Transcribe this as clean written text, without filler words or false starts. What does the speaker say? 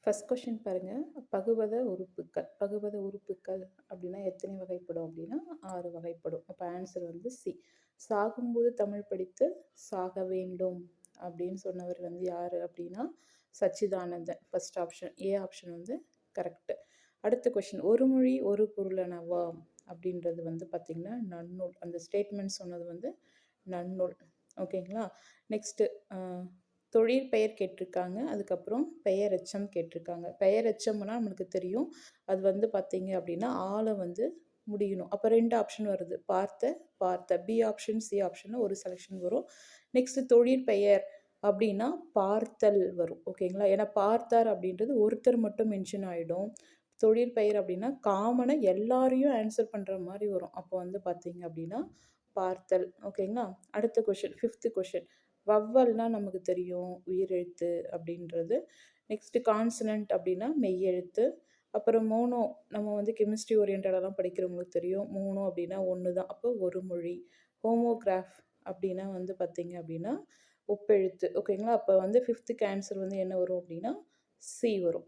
First question பாருங்க. பகுபத உறுப்புக்கள் அப்படின்னா எத்தனை வகைப்படும் அப்படின்னா 6 வகைப்படும். அப்போ ஆன்சர் வந்து சி. சாகும்போது தமிழ் படித்து சாக வேண்டும் அப்படின்னு சொன்னவர் வந்து யாரு அப்படின்னா Sachidanandan. First option A option வந்து கரெக்ட். அடுத்த கொஸ்டின், ஒரு மொழி ஒரு பொருளனவா அப்படின்றது வந்து பார்த்தீங்கன்னா நன்னூல். அந்த ஸ்டேட்மெண்ட் சொன்னது வந்து நன்னூல். ஓகேங்களா. நெக்ஸ்ட்டு தொழில் பெயர் கேட்டிருக்காங்க. அதுக்கப்புறம் பெயரெச்சம் கேட்டிருக்காங்க. பெயரெச்சம்னா நம்மளுக்கு தெரியும், அது வந்து பார்த்தீங்க அப்படின்னா ஆளை வந்து முடியணும். அப்போ 2 ஆப்ஷன் வருது, பார்த்த. பி ஆப்ஷன் சி ஆப்ஷன் ஒரு செலெக்ஷன் வரும். நெக்ஸ்ட் தொழில் பெயர் அப்படின்னா பார்த்தல் வரும். ஓகேங்களா. ஏன்னா பார்த்தார் அப்படின்றது ஒருத்தர் மட்டும் மென்ஷன் ஆகிடும். தொழில் பெயர் அப்படின்னா காமனாக எல்லாரையும் ஆன்சர் பண்ணுற மாதிரி வரும். அப்போ வந்து பார்த்தீங்க அப்படின்னா பார்த்தல். ஓகேங்களா. அடுத்த கொஷின், 5th கொஷின், வவ்வல்னா நமக்கு தெரியும் உயிரெழுத்து அப்படின்றது. நெக்ஸ்ட் கான்சனன்ட் அப்படின்னா மெய்யெழுத்து. அப்புறம் மோனோ, நம்ம வந்து கெமிஸ்ட்ரி ஓரியன்டாலாம் படிக்கிறவங்களுக்கு தெரியும், மோனோ அப்படின்னா ஒன்று தான், அப்போ ஒரு மொழி. ஹோமோகிராஃப் அப்படின்னா வந்து பார்த்தீங்க அப்படின்னா ஒப்பெழுத்து. ஓகேங்களா. அப்போ வந்து 5th ஆன்சர் வந்து என்ன வரும் அப்படின்னா சி வரும்.